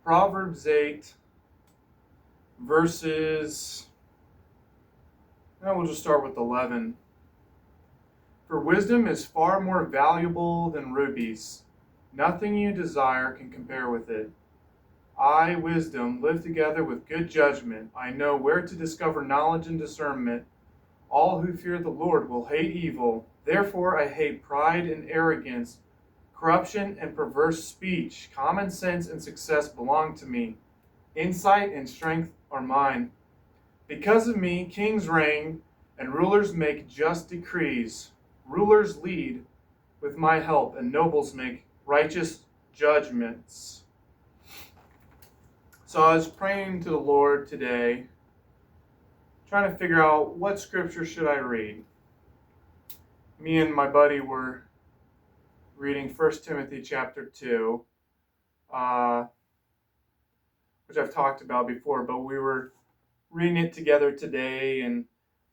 Proverbs 8, verses, we'll just start with 11. For wisdom is far more valuable than rubies. Nothing you desire can compare with it. I, wisdom, live together with good judgment. I know where to discover knowledge and discernment. All who fear the Lord will hate evil. Therefore I hate pride and arrogance, corruption and perverse speech. Common sense and success belong to me. Insight and strength are mine. Because of me, kings reign and rulers make just decrees. Rulers lead with my help, and nobles make righteous judgments. So I was praying to the Lord today, trying to figure out what scripture should I read. Me and my buddy were reading 1 Timothy chapter 2, which I've talked about before, but we were reading it together today,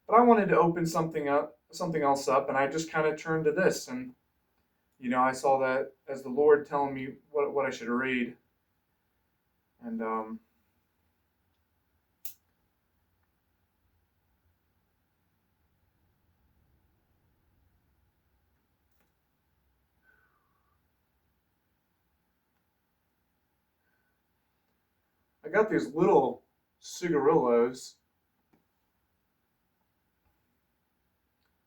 but I wanted to open something else up, and I just kind of turned to this, and I saw that as the Lord telling me what I should read, and I got these little cigarillos.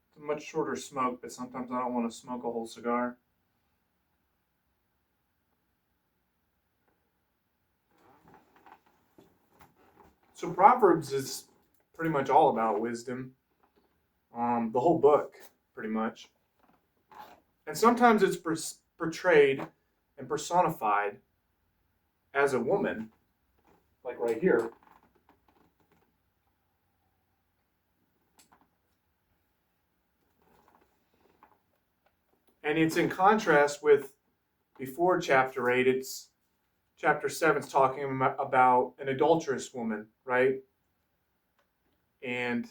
It's a much shorter smoke, but sometimes I don't want to smoke a whole cigar. So Proverbs is pretty much all about wisdom. The whole book, pretty much. And sometimes it's portrayed and personified as a woman, like right here. And it's in contrast with before chapter 8, it's chapter 7 is talking about an adulterous woman, right? And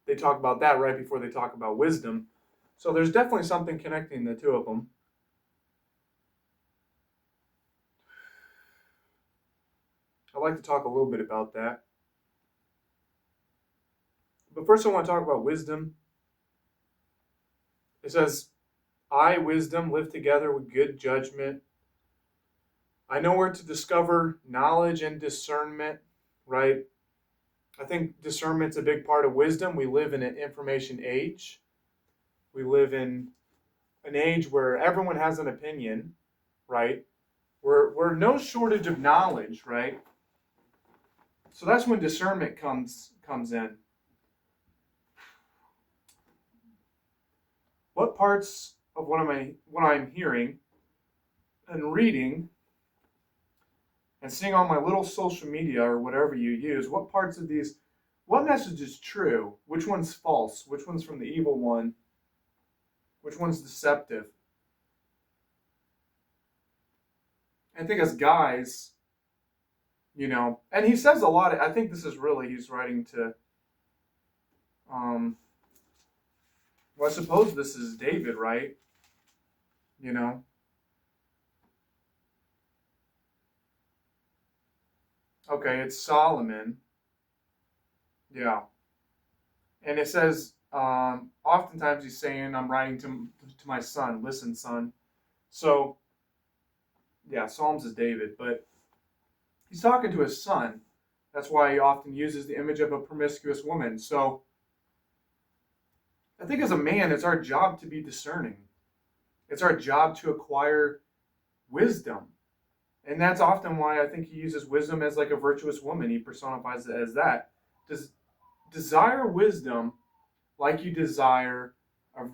they talk about that right before they talk about wisdom. So there's definitely something connecting the two of them. I'd like to talk a little bit about that. But first I want to talk about wisdom. It says, I, wisdom, live together with good judgment. I know where to discover knowledge and discernment, right? I think discernment's a big part of wisdom. We live in an information age. We live in an age where everyone has an opinion, right? We're no shortage of knowledge, right? So that's when discernment comes in. What parts of what I'm hearing and reading and seeing on my little social media or whatever you use, what parts of these, what message is true? Which one's false? Which one's from the evil one? Which one's deceptive? I think as guys, and he says a lot, I think this is really, he's writing to, well, I suppose this is David, right? Okay, it's Solomon. Yeah. And it says, oftentimes he's saying, I'm writing to my son. Listen, son. So, yeah, Psalms is David, but he's talking to his son. That's why he often uses the image of a promiscuous woman. So, I think as a man, it's our job to be discerning. It's our job to acquire wisdom. And that's often why I think he uses wisdom as like a virtuous woman. He personifies it as that. Desire wisdom like you desire a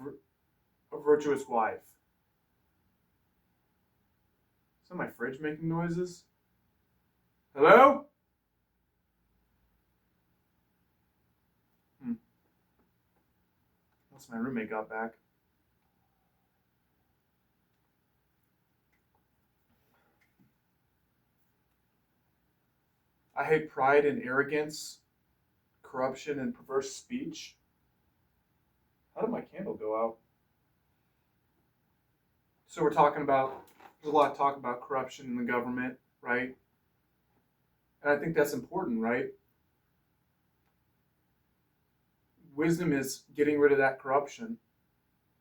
virtuous wife. Is that my fridge making noises? Hello? Unless my roommate got back. I hate pride and arrogance, corruption and perverse speech. How did my candle go out? So we're talking about There's a lot of talk about corruption in the government, right? And I think that's important, right? Wisdom is getting rid of that corruption.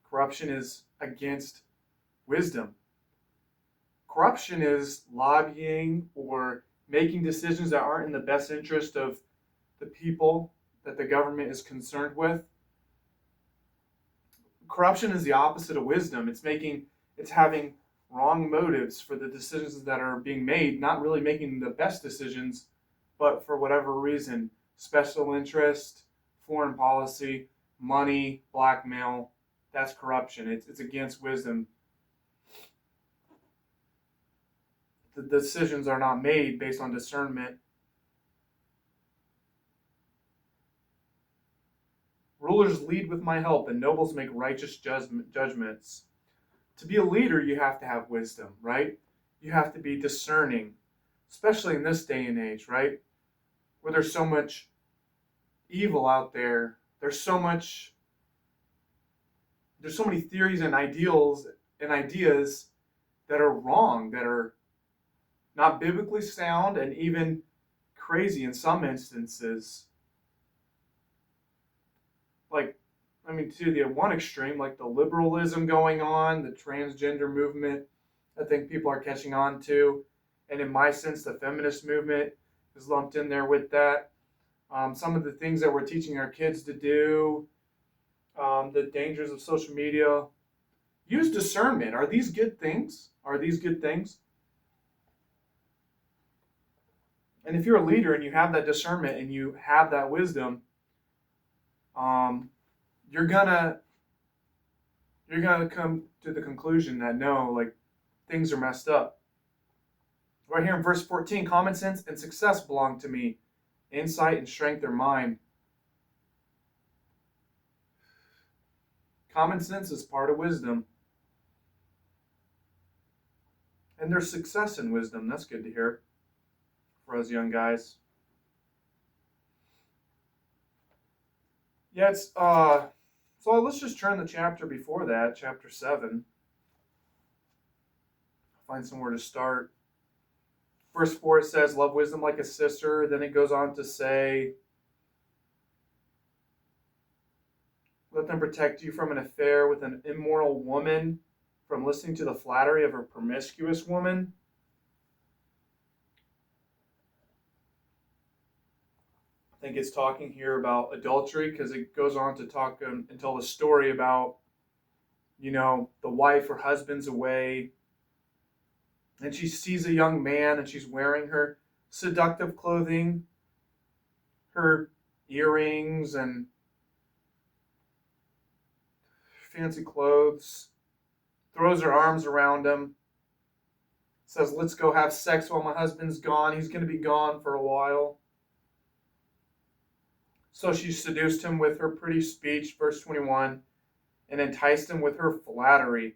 Corruption is against wisdom. Corruption is lobbying or making decisions that aren't in the best interest of the people that the government is concerned with. Corruption is the opposite of wisdom. It's having wrong motives for the decisions that are being made, not really making the best decisions, but for whatever reason, special interest, foreign policy, money, blackmail, that's corruption. It's against wisdom. The decisions are not made based on discernment. Rulers lead with my help, and nobles make righteous judgments. To be a leader, you have to have wisdom, right? You have to be discerning, especially in this day and age, right? Where there's so much evil out there. There's so many theories and ideals and ideas that are wrong, that are not biblically sound, and even crazy in some instances. To the one extreme, like the liberalism going on, the transgender movement, I think people are catching on to. And in my sense, the feminist movement is lumped in there with that. Some of the things that we're teaching our kids to do, the dangers of social media. Use discernment. Are these good things? Are these good things? And if you're a leader and you have that discernment and you have that wisdom, you're gonna come to the conclusion that no, like, things are messed up. Right here in verse 14, common sense and success belong to me. Insight and strength are mine. Common sense is part of wisdom. And there's success in wisdom. That's good to hear for us young guys. Yeah, so let's just turn the chapter before that, chapter 7. Find somewhere to start. Verse 4, it says, love wisdom like a sister. Then it goes on to say, let them protect you from an affair with an immoral woman, from listening to the flattery of a promiscuous woman. I think it's talking here about adultery, because it goes on to talk and tell the story about, the wife or husband's away, and she sees a young man and she's wearing her seductive clothing, her earrings and fancy clothes, throws her arms around him, says, let's go have sex while my husband's gone. He's going to be gone for a while. So she seduced him with her pretty speech, verse 21, and enticed him with her flattery.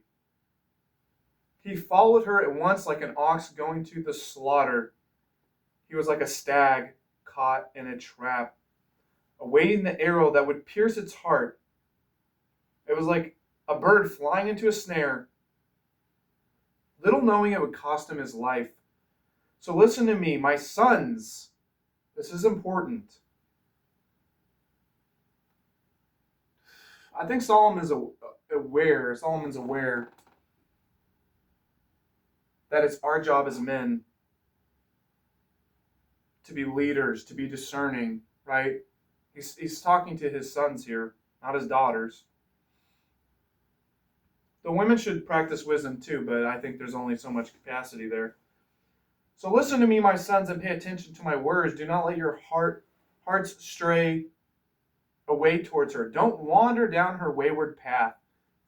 He followed her at once like an ox going to the slaughter. He was like a stag caught in a trap, awaiting the arrow that would pierce its heart. It was like a bird flying into a snare, little knowing it would cost him his life. So listen to me, my sons. This is important. I think Solomon's aware that it's our job as men to be leaders, to be discerning, right? He's talking to his sons here, not his daughters. The women should practice wisdom too, but I think there's only so much capacity there. So listen to me, my sons, and pay attention to my words. Do not let your hearts stray away towards her. Don't wander down her wayward path,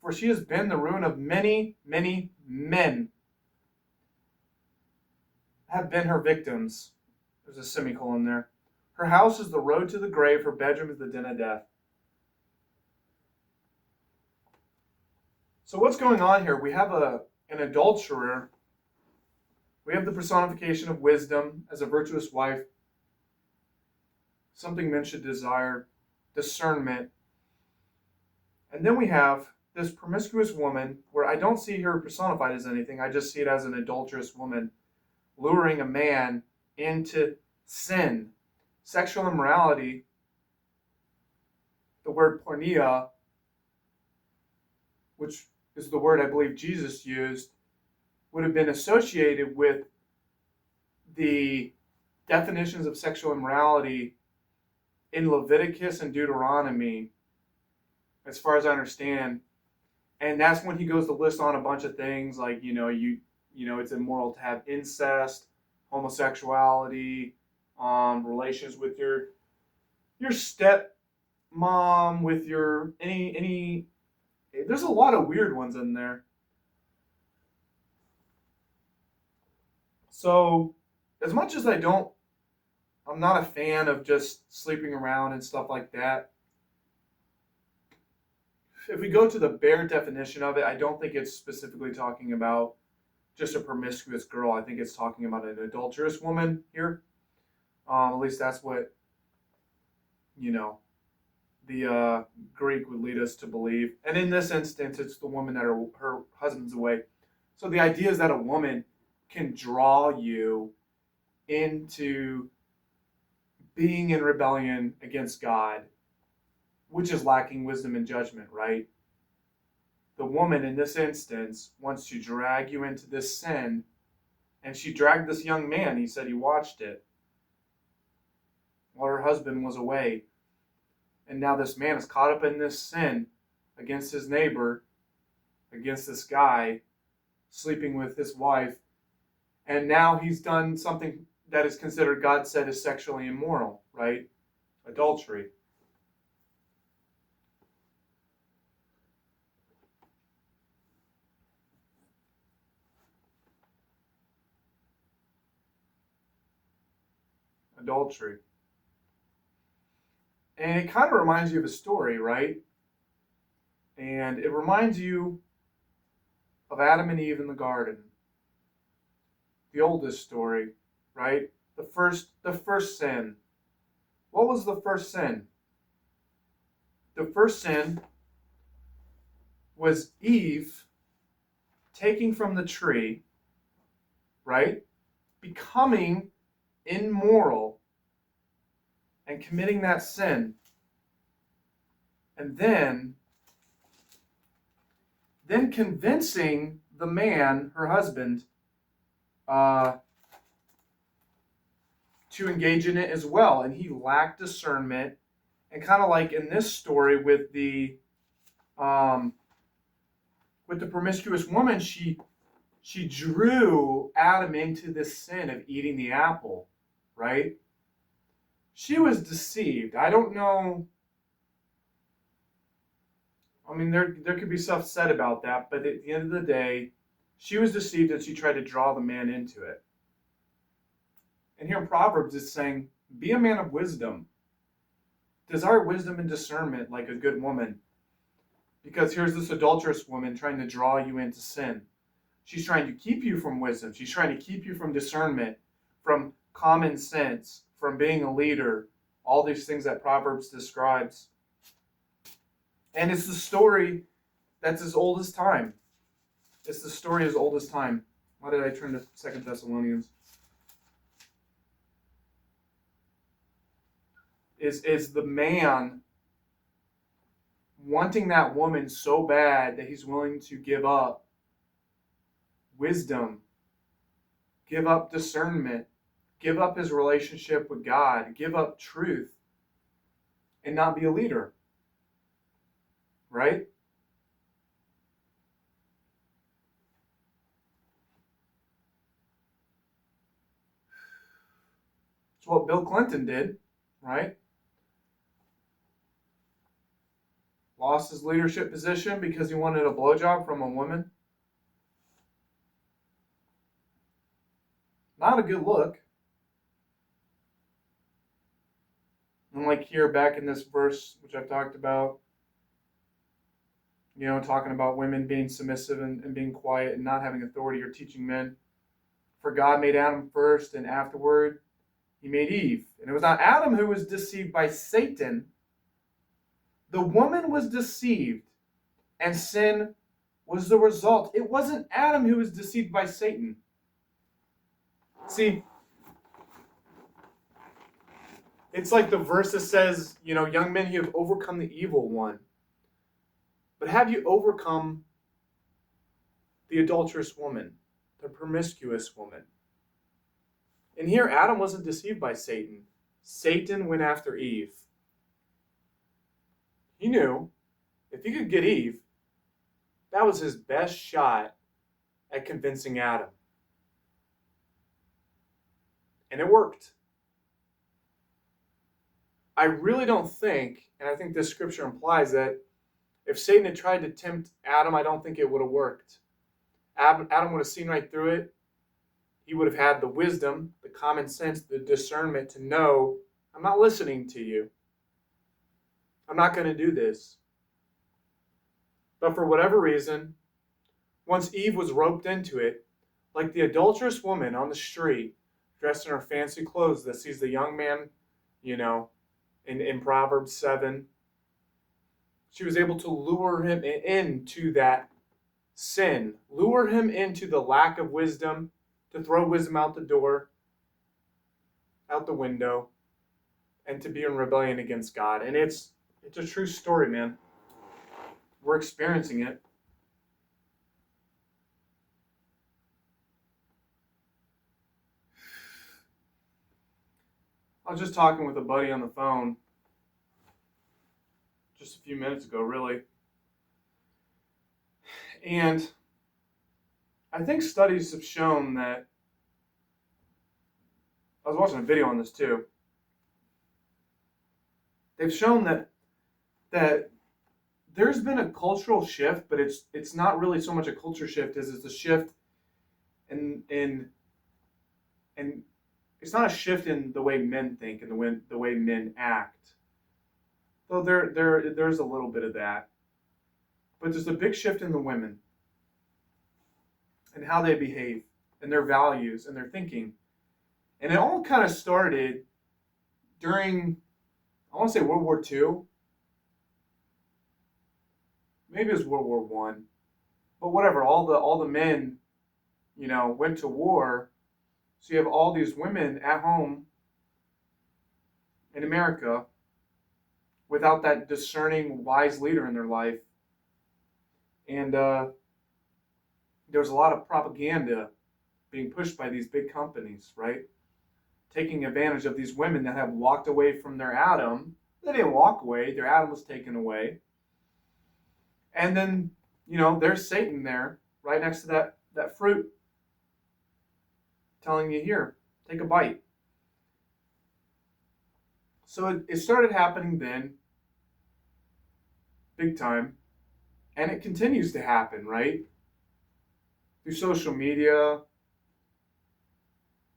for she has been the ruin of many, many men. Have been her victims. There's a semicolon there. Her house is the road to the grave. Her bedroom is the den of death. So what's going on here? We have an adulterer. We have the personification of wisdom as a virtuous wife. Something men should desire. Discernment. And then we have this promiscuous woman, where I don't see her personified as anything, I just see it as an adulterous woman luring a man into sin, sexual immorality. The word porneia, which is the word I believe Jesus used, would have been associated with the definitions of sexual immorality in Leviticus and Deuteronomy, as far as I understand. And that's when he goes to list on a bunch of things like, it's immoral to have incest, homosexuality, relations with your stepmom, with your any. There's a lot of weird ones in there. So, as much as I'm not a fan of just sleeping around and stuff like that. If we go to the bare definition of it, I don't think it's specifically talking about just a promiscuous girl. I think it's talking about an adulterous woman here. At least that's what, the Greek would lead us to believe. And in this instance, it's the woman that her husband's away. So the idea is that a woman can draw you into being in rebellion against God, which is lacking wisdom and judgment, right? The woman in this instance wants to drag you into this sin, and she dragged this young man. He said he watched it while her husband was away. And now this man is caught up in this sin against his neighbor, against this guy, sleeping with his wife. And now he's done something that is considered, God said, is sexually immoral, right? Adultery. Adultery. And it kind of reminds you of a story, right? And it reminds you of Adam and Eve in the garden. The oldest story, right? The first sin. What was the first sin? The first sin was Eve taking from the tree, right? Becoming immoral and committing that sin. And then convincing the man, her husband, to engage in it as well. And he lacked discernment. And kind of like in this story with the promiscuous woman, she drew Adam into this sin of eating the apple, right? She was deceived. I don't know. I mean, there could be stuff said about that, but at the end of the day, she was deceived and she tried to draw the man into it. And here in Proverbs, it's saying, be a man of wisdom. Desire wisdom and discernment like a good woman. Because here's this adulterous woman trying to draw you into sin. She's trying to keep you from wisdom. She's trying to keep you from discernment, from common sense, from being a leader. All these things that Proverbs describes. And it's the story that's as old as time. It's the story as old as time. Why did I turn to 2 Thessalonians? Is the man wanting that woman so bad that he's willing to give up wisdom, give up discernment, give up his relationship with God, give up truth, and not be a leader. Right? It's what Bill Clinton did, right? Lost his leadership position because he wanted a blowjob from a woman. Not a good look. And like here back in this verse, which I've talked about, talking about women being submissive and being quiet and not having authority or teaching men. For God made Adam first, and afterward he made Eve. And it was not Adam who was deceived by Satan. The woman was deceived And sin was the result. It wasn't Adam who was deceived by Satan. See, it's like the verse that says, young men, you have overcome the evil one. But have you overcome the adulterous woman, the promiscuous woman? And here, Adam wasn't deceived by Satan. Satan went after Eve. He knew if he could get Eve, that was his best shot at convincing Adam. And it worked. I really don't think, and I think this scripture implies that if Satan had tried to tempt Adam, I don't think it would have worked. Adam would have seen right through it. He would have had the wisdom, the common sense, the discernment to know, I'm not listening to you. I'm not going to do this. But for whatever reason, once Eve was roped into it, like the adulterous woman on the street, dressed in her fancy clothes that sees the young man, in Proverbs 7, she was able to lure him into that sin, lure him into the lack of wisdom, to throw wisdom out the door, out the window, and to be in rebellion against God. And it's a true story, man. We're experiencing it. I was just talking with a buddy on the phone just a few minutes ago, really. And I think studies have shown that, I was watching a video on this too. They've shown that there's been a cultural shift, but it's not really so much a culture shift as it's a shift in it's not a shift in the way men think and the way men act. Though there's a little bit of that. But there's a big shift in the women and how they behave and their values and their thinking. And it all kind of started during, I want to say World War II. Maybe it was World War One. But whatever, all the men, went to war. So you have all these women at home in America without that discerning, wise leader in their life. And there was a lot of propaganda being pushed by these big companies, right? Taking advantage of these women that have walked away from their Adam. They didn't walk away, their Adam was taken away. And then, there's Satan there, right next to that fruit, telling you, here, take a bite. So it started happening then, big time, and it continues to happen, right? Through social media,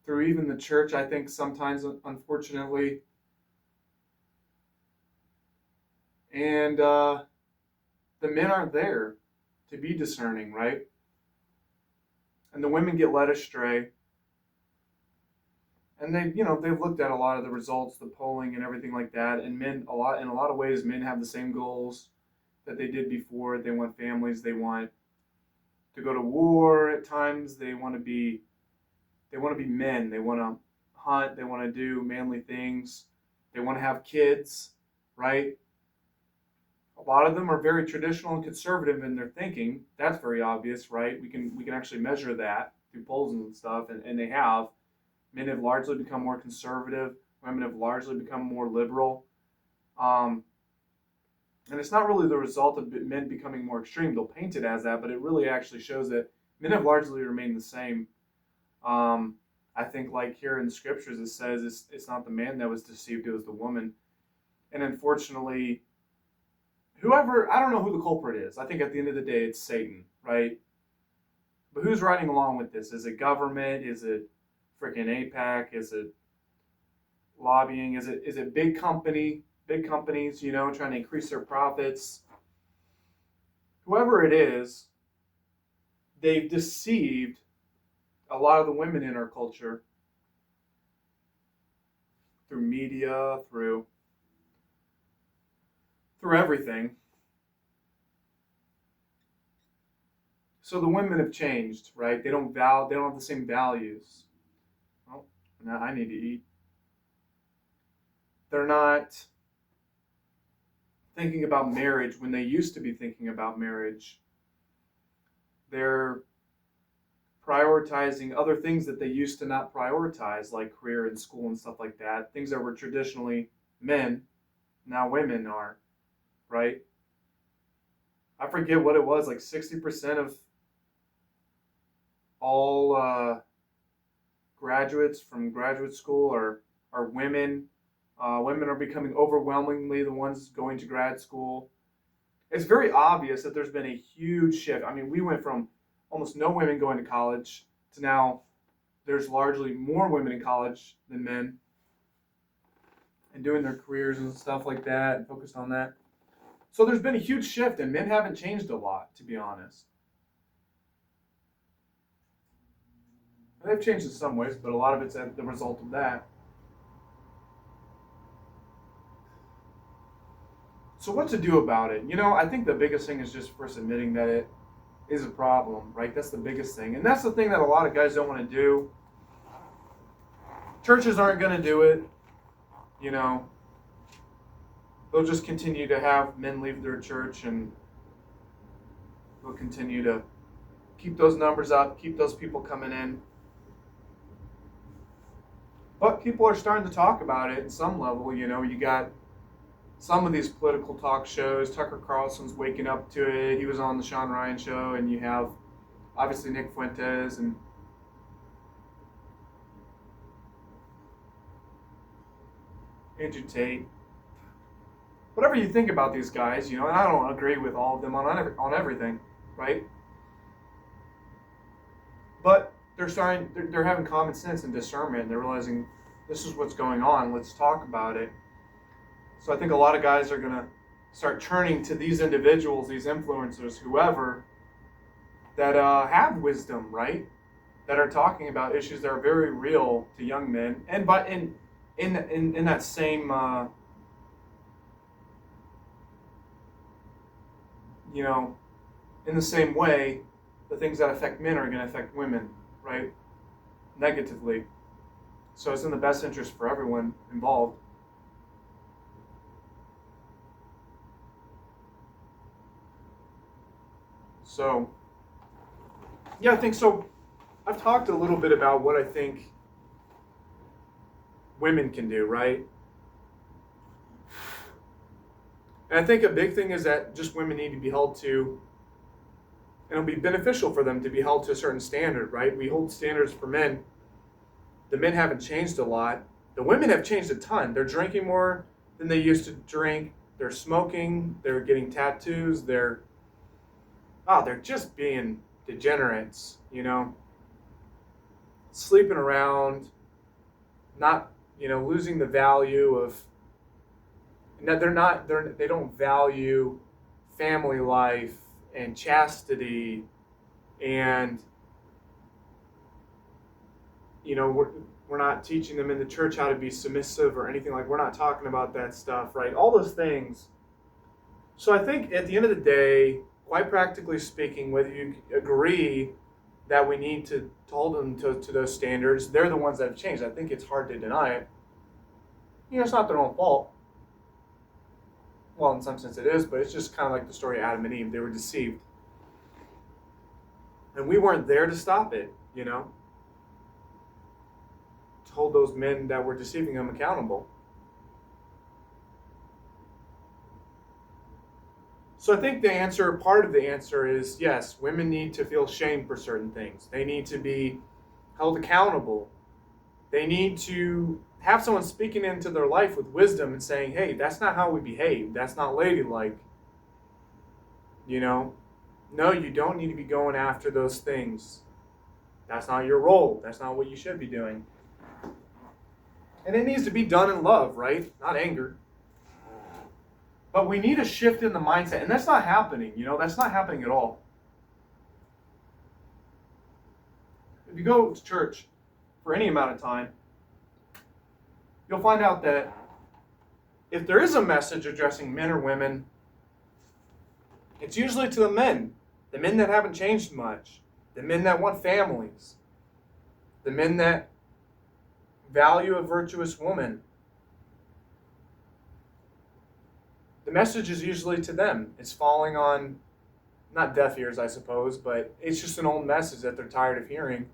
through even the church, I think sometimes, unfortunately. And the men aren't there to be discerning, right? And the women get led astray. And they've looked at a lot of the results, the polling and everything like that. And in a lot of ways, men have the same goals that they did before. They want families. They want to go to war at times. They want to be men. They want to hunt. They want to do manly things. They want to have kids, right? A lot of them are very traditional and conservative in their thinking. That's very obvious, right? We can actually measure that through polls and stuff, and they have. Men have largely become more conservative. Women have largely become more liberal. And it's not really the result of men becoming more extreme. They'll paint it as that, but it really actually shows that men have largely remained the same. I think like here in the scriptures it says it's not the man that was deceived, it was the woman. And unfortunately, I don't know who the culprit is. I think at the end of the day it's Satan, right? But who's riding along with this? Is it government? Is it freaking AIPAC? Is it lobbying? Is it big companies, trying to increase their profits? Whoever it is, they've deceived a lot of the women in our culture through media, through everything. So the women have changed, right? They don't have the same values. Oh, now I need to eat. They're not thinking about marriage when they used to be thinking about marriage. They're prioritizing other things that they used to not prioritize, like career and school and stuff like that. Things that were traditionally men, now women are, right? I forget what it was, like 60% of all graduates from graduate school are women. Women are becoming overwhelmingly the ones going to grad school. It's very obvious that there's been a huge shift. I mean, we went from almost no women going to college to now there's largely more women in college than men and doing their careers and stuff like that and focused on that. So there's been a huge shift, and men haven't changed a lot, to be honest. They've changed in some ways, but a lot of it's the result of that. So what to do about it? I think the biggest thing is just first admitting that it is a problem, right? That's the biggest thing. And that's the thing that a lot of guys don't want to do. Churches aren't going to do it. They'll just continue to have men leave their church, and they'll continue to keep those numbers up, keep those people coming in. But people are starting to talk about it at some level. You got some of these political talk shows. Tucker Carlson's waking up to it. He was on the Sean Ryan show, and you have obviously Nick Fuentes and Andrew Tate. Whatever you think about these guys, and I don't agree with all of them on everything, right? But they're having common sense and discernment, and they're realizing this is what's going on. Let's talk about it. So I think a lot of guys are going to start turning to these individuals, these influencers, whoever, that have wisdom, right? That are talking about issues that are very real to young men, and but in that same in the same way, the things that affect men are going to affect women, right? Negatively. So it's in the best interest for everyone involved. So, yeah, I think so. I've talked a little bit about what I think women can do, right? And I think a big thing is that just women need to be held to, and it'll be beneficial for them to be held to a certain standard, right? We hold standards for men. The men haven't changed a lot. The women have changed a ton. They're drinking more than they used to drink. They're smoking. They're getting tattoos. They're just being degenerates, sleeping around, not, losing the value of. They don't value family life and chastity, and we're not teaching them in the church how to be submissive or anything. We're not talking about that stuff, right? All those things. So I think at the end of the day, quite practically speaking, whether you agree that we need to hold them to those standards, they're the ones that have changed. I think it's hard to deny it. It's not their own fault. Well, in some sense it is, but it's just kind of like the story of Adam and Eve. They were deceived. And we weren't there to stop it, to hold those men that were deceiving them accountable. So I think part of the answer is, yes, women need to feel shame for certain things. They need to be held accountable. They need to have someone speaking into their life with wisdom and saying, hey, that's not how we behave. That's not ladylike. No, you don't need to be going after those things. That's not your role. That's not what you should be doing. And it needs to be done in love, right? Not anger. But we need a shift in the mindset. And that's not happening, That's not happening at all. If you go to church for any amount of time, you'll find out that if there is a message addressing men or women, it's usually to the men. the men that haven't changed much, the men that want families, the men that value a virtuous woman. The message is usually to them. It's falling on not deaf ears, I suppose, but it's just an old message that they're tired of hearing.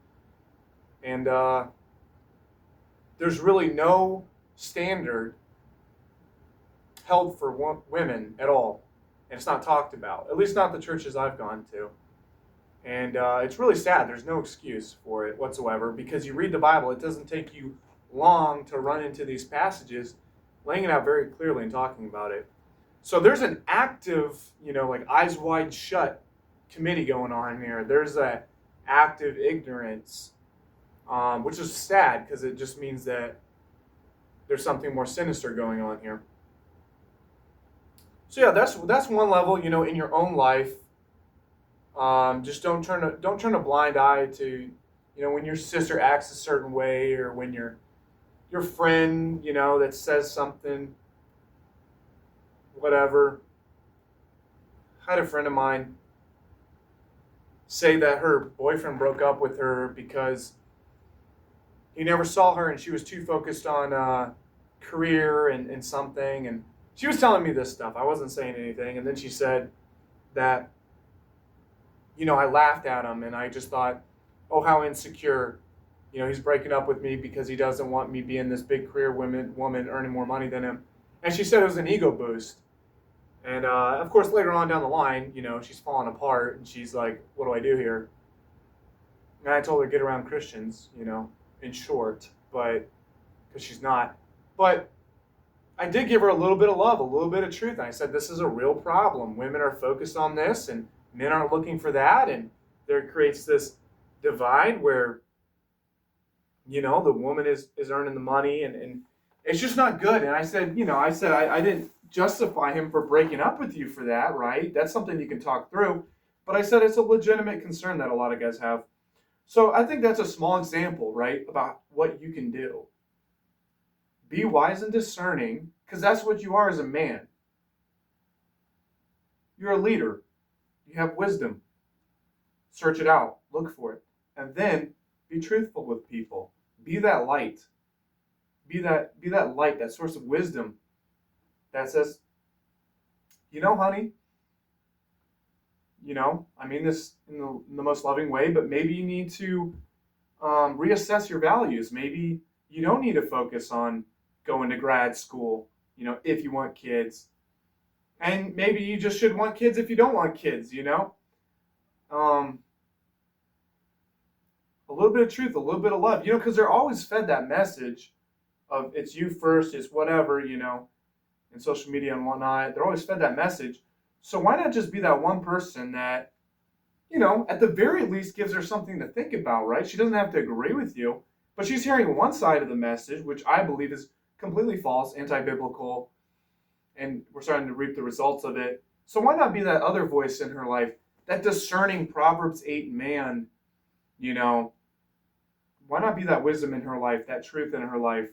And there's really no standard held for women at all. And it's not talked about, at least not the churches I've gone to. And it's really sad. There's no excuse for it whatsoever, because you read the Bible, it doesn't take you long to run into these passages, laying it out very clearly and talking about it. So there's an active, like eyes wide shut committee going on here. There's a active ignorance, which is sad because it just means that there's something more sinister going on here. So yeah, that's one level, in your own life. Just don't turn a blind eye to, when your sister acts a certain way, or when your friend, that says something, whatever. I had a friend of mine say that her boyfriend broke up with her because he never saw her and she was too focused on career and something. And she was telling me this stuff. I wasn't saying anything. And then she said that, I laughed at him and I just thought, oh, how insecure. He's breaking up with me because he doesn't want me being this big career woman earning more money than him. And she said it was an ego boost. And of course, later on down the line, she's falling apart and she's like, what do I do here? And I told her, get around Christians, in short, but because she's not. But I did give her a little bit of love, a little bit of truth. And I said, this is a real problem. Women are focused on this and men aren't looking for that. And there creates this divide where, the woman is earning the money and it's just not good. And I said, I didn't justify him for breaking up with you for that, right? That's something you can talk through. But I said it's a legitimate concern that a lot of guys have. So I think that's a small example, right, about what you can do. Be wise and discerning, because that's what you are as a man. You're a leader. You have wisdom. Search it out. Look for it. And then be truthful with people. Be that light. Be that light, that source of wisdom that says, honey, I mean this in the most loving way, but maybe you need to reassess your values. Maybe you don't need to focus on going to grad school, if you want kids. And maybe you just should want kids if you don't want kids, a little bit of truth, a little bit of love, because they're always fed that message of it's you first, it's whatever, in social media and whatnot. They're always fed that message. So why not just be that one person that, at the very least gives her something to think about, right? She doesn't have to agree with you, but she's hearing one side of the message, which I believe is completely false, anti-biblical, and we're starting to reap the results of it. So why not be that other voice in her life, that discerning Proverbs 8 man, why not be that wisdom in her life, that truth in her life,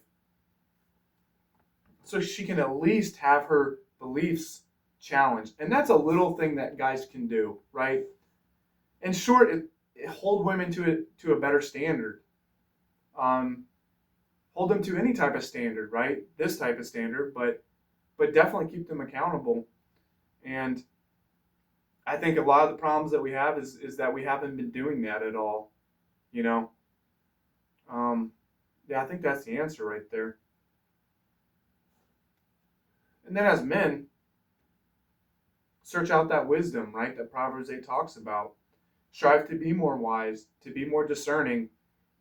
so she can at least have her beliefs challenged. And that's a little thing that guys can do, right? In short, it hold women to a better standard. Hold them to any type of standard, right? This type of standard, but definitely keep them accountable. And I think a lot of the problems that we have is that we haven't been doing that at all, Yeah, I think that's the answer right there. And then as men, search out that wisdom, right, that Proverbs 8 talks about. Strive to be more wise, to be more discerning.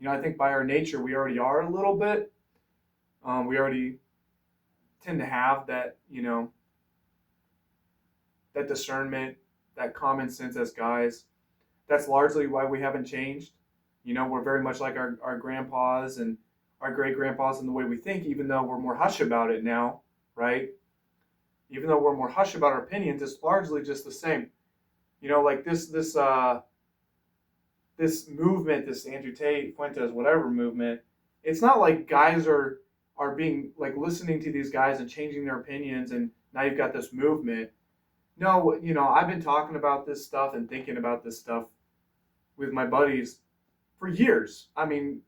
I think by our nature, we already are a little bit. We already tend to have that, that discernment, that common sense as guys. That's largely why we haven't changed. We're very much like our grandpas and our great-grandpas in the way we think, even though we're more hush about it now, right? Even though we're more hush about our opinions, it's largely just the same. Like this movement, this Andrew Tate, Fuentes, whatever movement, it's not like guys are being like listening to these guys and changing their opinions, and now you've got this movement. No, I've been talking about this stuff and thinking about this stuff with my buddies for years. I mean,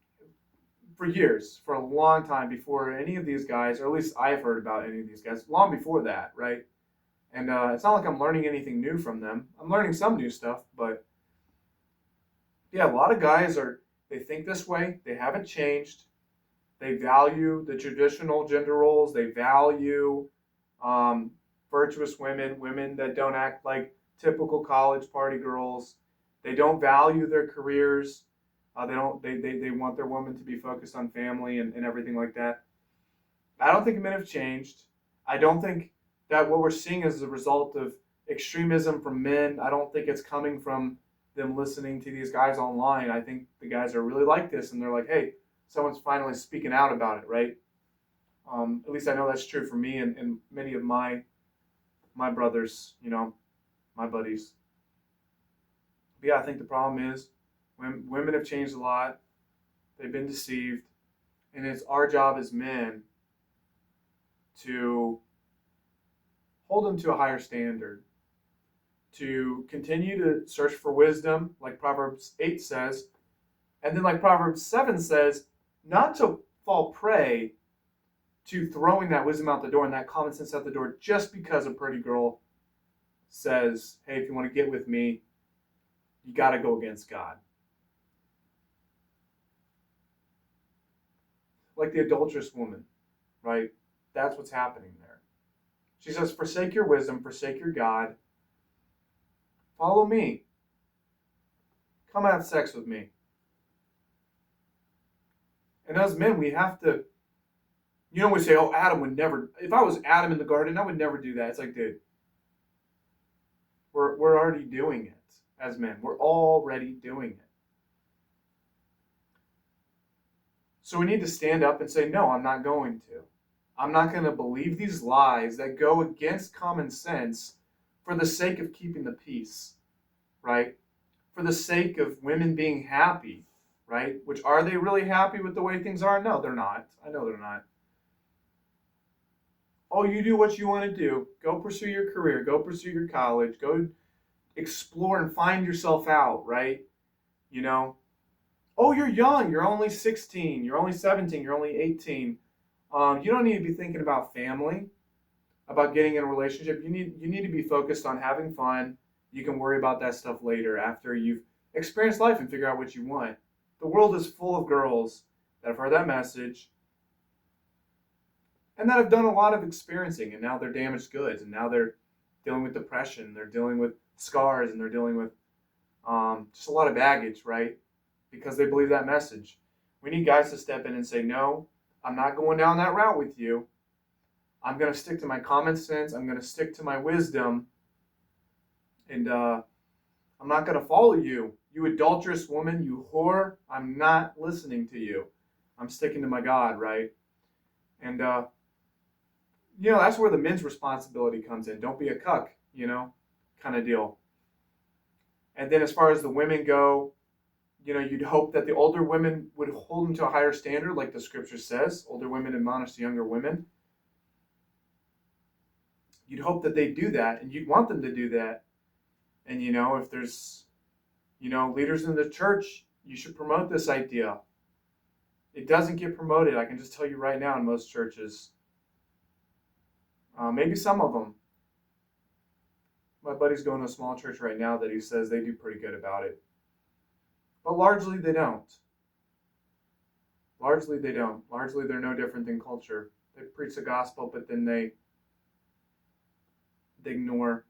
for years, for a long time before any of these guys, or at least I've heard about any of these guys, long before that, right? And it's not like I'm learning anything new from them. I'm learning some new stuff, but yeah, a lot of guys they think this way. They haven't changed. They value the traditional gender roles. They value um, virtuous women, women that don't act like typical college party girls. They don't value their careers. They don't. They want their woman to be focused on family and everything like that. I don't think men have changed. I don't think that what we're seeing is a result of extremism from men. I don't think it's coming from them listening to these guys online. I think the guys are really like this, and they're like, hey, someone's finally speaking out about it, right? At least I know that's true for me and many of my brothers, my buddies. But yeah, I think the problem is women have changed a lot. They've been deceived, and it's our job as men to hold them to a higher standard, to continue to search for wisdom, like Proverbs 8 says, and then like Proverbs 7 says, not to fall prey to throwing that wisdom out the door and that common sense out the door just because a pretty girl says, hey, if you want to get with me, you got to go against God. Like the adulterous woman, right? That's what's happening there. She says, forsake your wisdom, forsake your God, follow me. Come have sex with me. And as men, we have to, we say, oh, Adam would never, if I was Adam in the garden, I would never do that. It's like, dude, we're already doing it as men. We're already doing it. So we need to stand up and say, no, I'm not going to. I'm not going to believe these lies that go against common sense for the sake of keeping the peace, right? For the sake of women being happy, right? Which, are they really happy with the way things are? No, they're not. I know they're not. Oh, you do what you want to do. Go pursue your career. Go pursue your college. Go explore and find yourself out, right? Oh, you're young. You're only 16. You're only 17. You're only 18. You don't need to be thinking about family, about getting in a relationship. You need to be focused on having fun. You can worry about that stuff later after you've experienced life and figure out what you want. The world is full of girls that have heard that message and that have done a lot of experiencing, and now they're damaged goods, and now they're dealing with depression, they're dealing with scars, and they're dealing with just a lot of baggage, right? Because they believe that message. We need guys to step in and say, no, I'm not going down that route with you. I'm going to stick to my common sense. I'm going to stick to my wisdom. And I'm not going to follow you. You adulterous woman, you whore. I'm not listening to you. I'm sticking to my God, right? And, that's where the men's responsibility comes in. Don't be a cuck, kind of deal. And then as far as the women go, you'd hope that the older women would hold them to a higher standard, like the scripture says. Older women admonish the younger women. You'd hope that they do that, and you'd want them to do that. And, if there's, leaders in the church, you should promote this idea. It doesn't get promoted. I can just tell you right now in most churches. Maybe some of them. My buddy's going to a small church right now that he says they do pretty good about it. But largely they don't. Largely they don't. Largely they're no different than culture. They preach the gospel, but then they ignore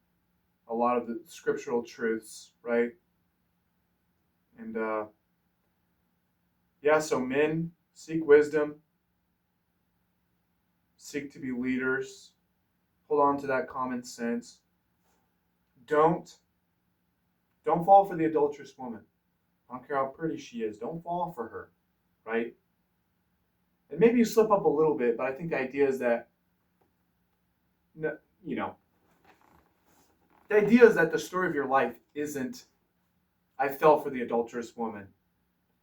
a lot of the scriptural truths, right? And so men, seek wisdom, seek to be leaders, hold on to that common sense. Don't fall for the adulterous woman. I don't care how pretty she is. Don't fall for her, right? And maybe you slip up a little bit, but I think the idea is that, the idea is that the story of your life isn't, I fell for the adulterous woman.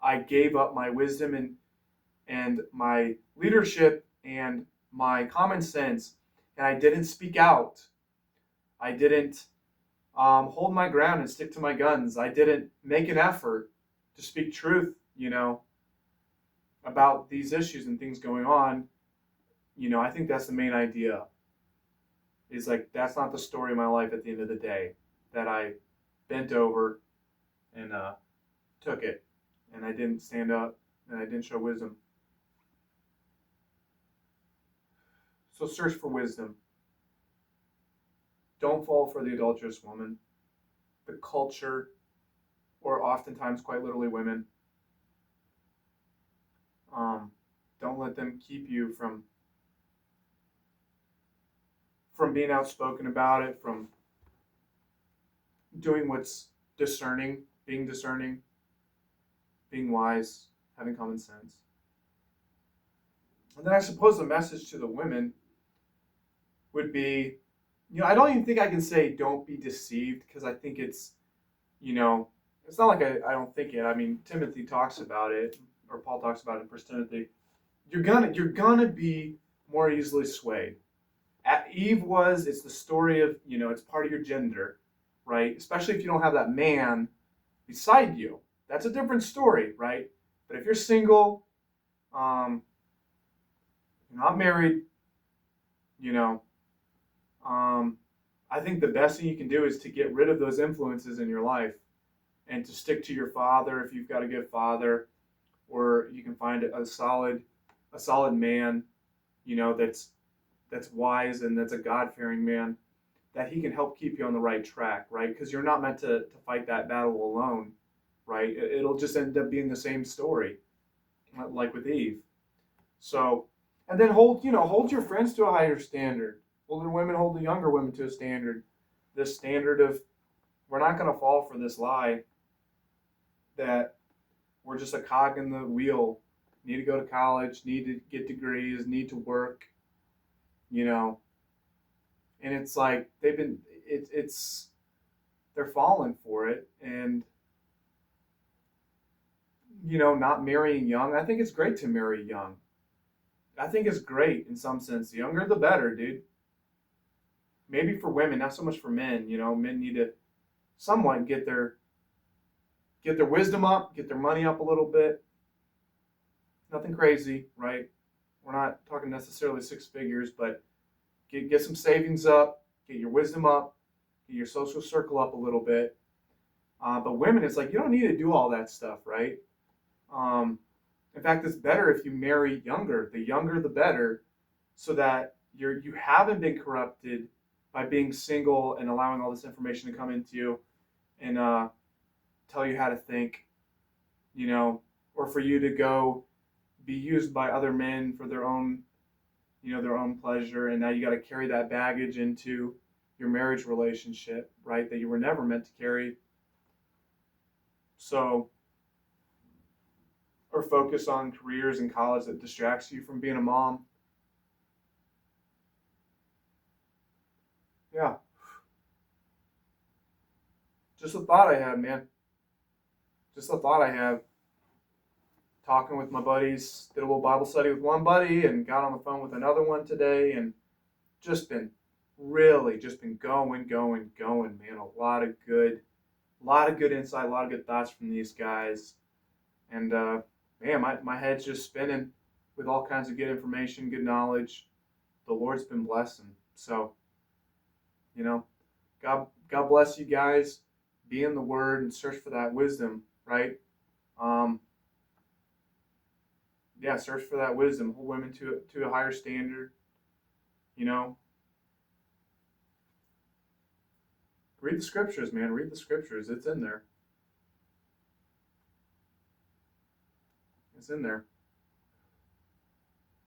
I gave up my wisdom and my leadership and my common sense, and I didn't speak out. I didn't hold my ground and stick to my guns. I didn't make an effort to speak truth, about these issues and things going on. I think that's the main idea. Is like that's not the story of my life at the end of the day. That I bent over and took it, and I didn't stand up, and I didn't show wisdom. So search for wisdom. Don't fall for the adulterous woman, the culture, or oftentimes quite literally women. Don't let them keep you from being outspoken about it, from doing what's discerning, being wise, having common sense. And then I suppose the message to the women would be, I don't even think I can say don't be deceived, because I think it's not like I don't think it. I mean, Timothy talks about it, or Paul talks about it in 1 Timothy. You're gonna be more easily swayed. Eve was. It's the story of, it's part of your gender, right? Especially if you don't have that man beside you. That's a different story, right? But if you're single, you're not married, you know, I think the best thing you can do is to get rid of those influences in your life and to stick to your father if you've got a good father, or you can find a solid man, that's wise and that's a God-fearing man, that he can help keep you on the right track, right? Because you're not meant to fight that battle alone, right? It'll just end up being the same story, like with Eve. So, and then hold your friends to a higher standard. Older women hold the younger women to a standard. This standard of, we're not going to fall for this lie that we're just a cog in the wheel. Need to go to college, need to get degrees, need to work, and it's like they're falling for it, and not marrying young. I think it's great to marry young. I think it's great in some sense. The younger the better, dude. Maybe for women, not so much for men. Men need to somewhat get their wisdom up, get their money up a little bit. Nothing crazy, right? We're not talking necessarily six figures, but get some savings up, get your wisdom up, get your social circle up a little bit. But women, it's like you don't need to do all that stuff, right? In fact, it's better if you marry younger. The younger, the better, so that you haven't been corrupted by being single and allowing all this information to come into you and tell you how to think, or for you to go be used by other men for their own pleasure, and now you got to carry that baggage into your marriage relationship, right? That you were never meant to carry. So, or focus on careers in college that distracts you from being a mom. Yeah. Just a thought I had, man. Just a thought I had. Talking with my buddies, did a little Bible study with one buddy and got on the phone with another one today, and just been going, man. A lot of good insight, a lot of good thoughts from these guys. And man, my head's just spinning with all kinds of good information, good knowledge. The Lord's been blessing. So, God bless you guys. Be in the Word and search for that wisdom, right? Search for that wisdom. Hold women to a higher standard. Read the scriptures, man. Read the scriptures. It's in there. It's in there.